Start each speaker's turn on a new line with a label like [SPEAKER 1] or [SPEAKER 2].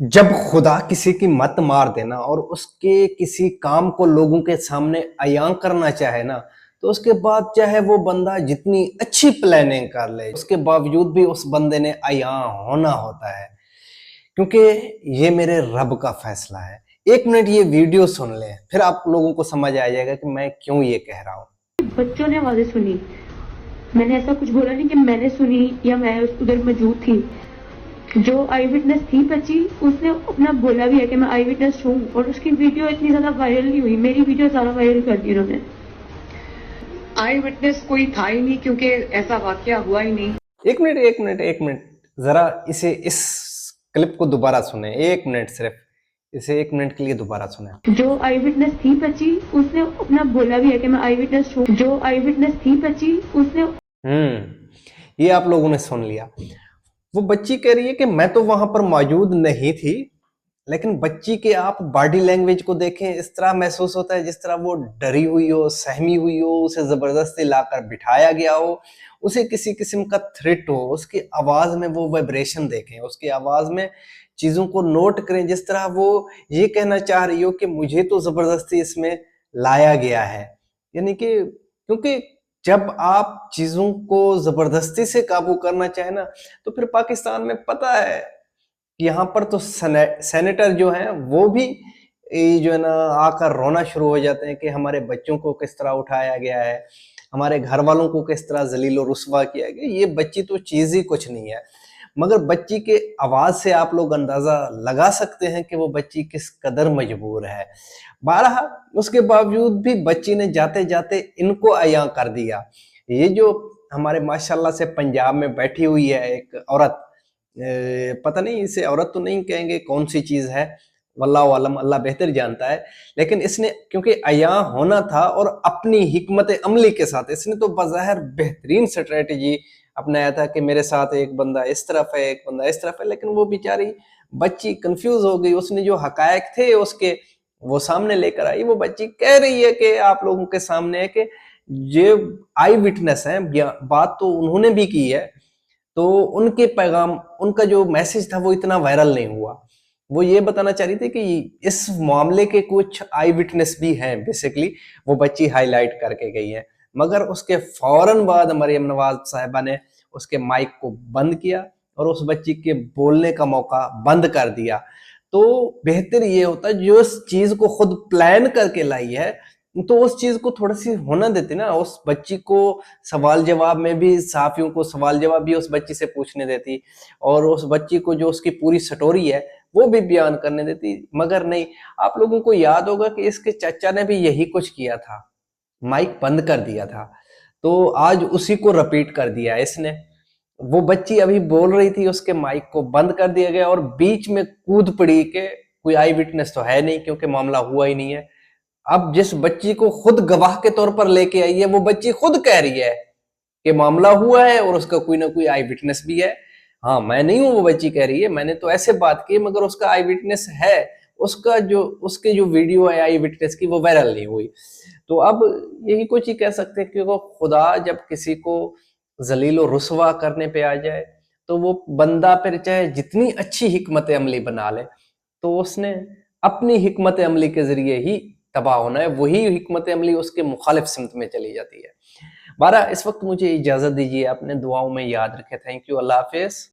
[SPEAKER 1] جب خدا کسی کی مت مار دینا اور اس کے کسی کام کو لوگوں کے سامنے عیاں کرنا چاہے نا، تو اس کے بعد چاہے وہ بندہ جتنی اچھی پلاننگ کر لے، اس کے باوجود بھی اس بندے نے عیاں ہونا ہوتا ہے، کیونکہ یہ میرے رب کا فیصلہ ہے۔ ایک منٹ یہ ویڈیو سن لیں، پھر آپ لوگوں کو سمجھ آ جائے گا کہ میں کیوں یہ کہہ رہا ہوں۔
[SPEAKER 2] بچوں نے آوازیں سنی، میں نے ایسا کچھ بولا نہیں کہ میں نے سنی یا میں ادھر موجود تھی۔ جو آئی وٹنس تھی بچی، اس نے اپنا بولا بھی ہے کہ میں آئی وٹنس ہوں، اور اس کی ویڈیو اتنی زیادہ وائرل نہیں ہوئی، میری ویڈیو زیادہ وائرل کر دی انہوں نے۔
[SPEAKER 3] آئی وٹنس کوئی تھا ہی نہیں، کیونکہ ایسا واقعہ ہوا ہی نہیں۔
[SPEAKER 1] ایک منٹ ذرا اس کلپ کو دوبارہ سنیں، ایک منٹ صرف اسے ایک منٹ کے لیے دوبارہ سنیں۔
[SPEAKER 2] جو آئی وٹنس تھی بچی، اس نے اپنا بولا بھی ہے کہ میں آئی وٹنس ہوں۔ جو آئی وٹنس تھی بچی، اس نے
[SPEAKER 1] یہ آپ لوگوں نے سن لیا۔ وہ بچی کہہ رہی ہے کہ میں تو وہاں پر موجود نہیں تھی، لیکن بچی کے آپ باڈی لینگویج کو دیکھیں، اس طرح محسوس ہوتا ہے جس طرح وہ ڈری ہوئی ہو، سہمی ہوئی ہو، اسے زبردستی لا کر بٹھایا گیا ہو، اسے کسی قسم کا تھریٹ ہو۔ اس کی آواز میں وہ وائبریشن دیکھیں، اس کی آواز میں چیزوں کو نوٹ کریں، جس طرح وہ یہ کہنا چاہ رہی ہو کہ مجھے تو زبردستی اس میں لایا گیا ہے۔ یعنی کہ کیونکہ جب آپ چیزوں کو زبردستی سے قابو کرنا چاہیں نا، تو پھر پاکستان میں پتہ ہے یہاں پر تو سینیٹر جو ہیں وہ بھی جو ہے نا آ کر رونا شروع ہو جاتے ہیں کہ ہمارے بچوں کو کس طرح اٹھایا گیا ہے، ہمارے گھر والوں کو کس طرح ذلیل و رسوا کیا گیا۔ یہ بچی تو چیز ہی کچھ نہیں ہے، مگر بچی کے آواز سے آپ لوگ اندازہ لگا سکتے ہیں کہ وہ بچی کس قدر مجبور ہے۔ بہرحال اس کے باوجود بھی بچی نے جاتے جاتے ان کو عیاں کر دیا۔ یہ جو ہمارے ماشاءاللہ سے پنجاب میں بیٹھی ہوئی ہے ایک عورت، پتہ نہیں اسے عورت تو نہیں کہیں گے، کون سی چیز ہے واللہ عالم، اللہ بہتر جانتا ہے، لیکن اس نے کیونکہ عیاں ہونا تھا اور اپنی حکمت عملی کے ساتھ اس نے تو بظاہر بہترین سٹریٹجی اپنایا تھا کہ میرے ساتھ ایک بندہ اس طرف ہے، ایک بندہ اس طرف ہے، لیکن وہ بیچاری بچی کنفیوز ہو گئی۔ اس نے جو حقائق تھے اس کے وہ سامنے لے کر آئی۔ وہ بچی کہہ رہی ہے کہ آپ لوگوں کے سامنے ہے کہ یہ آئی وٹنس ہیں، بات تو انہوں نے بھی کی ہے، تو ان کے پیغام، ان کا جو میسج تھا وہ اتنا وائرل نہیں ہوا۔ وہ یہ بتانا چاہ رہی تھی کہ اس معاملے کے کچھ آئی وٹنس بھی ہیں، بیسیکلی وہ بچی ہائی لائٹ کر کے گئی ہے، مگر اس کے فوراً بعد مریم نواز صاحبہ نے اس کے مائک کو بند کیا اور اس بچی کے بولنے کا موقع بند کر دیا۔ تو بہتر یہ ہوتا جو اس چیز کو خود پلان کر کے لائی ہے، تو اس چیز کو تھوڑا سی ہونا دیتے نا، اس بچی کو سوال جواب میں بھی، صحافیوں کو سوال جواب بھی اس بچی سے پوچھنے دیتی، اور اس بچی کو جو اس کی پوری سٹوری ہے وہ بھی بیان کرنے دیتی، مگر نہیں۔ آپ لوگوں کو یاد ہوگا کہ اس کے چچا نے بھی یہی کچھ کیا تھا، مائک بند کر دیا تھا، تو آج اسی کو رپیٹ کر دیا اس نے۔ وہ بچی ابھی بول رہی تھی، اس کے مائک کو بند کر دیا گیا اور بیچ میں کود پڑی کہ کوئی آئی وٹنس تو ہے نہیں، کیونکہ معاملہ ہوا ہی نہیں ہے۔ اب جس بچی کو خود گواہ کے طور پر لے کے آئی ہے، وہ بچی خود کہہ رہی ہے کہ معاملہ ہوا ہے اور اس کا کوئی نہ کوئی آئی وٹنس بھی ہے۔ ہاں میں نہیں ہوں، وہ بچی کہہ رہی ہے میں نے تو ایسے بات کی، مگر اس کا آئی وٹنس ہے، اس کے جو ویڈیو ہے آئی وٹنس کی وہ وائرل نہیں ہوئی۔ تو اب یہی کچھ ہی کہہ سکتے ہیں کہ خدا جب کسی کو ذلیل و رسوا کرنے پہ آ جائے تو وہ بندہ پھر چاہے جتنی اچھی حکمت عملی بنا لے، تو اس نے اپنی حکمت عملی کے ذریعے ہی تباہ ہونا ہے، وہی حکمت عملی اس کے مخالف سمت میں چلی جاتی ہے۔ بارہ اس وقت مجھے اجازت دیجیے، اپنے دعاؤں میں یاد رکھے۔ تھینک یو، اللہ حافظ۔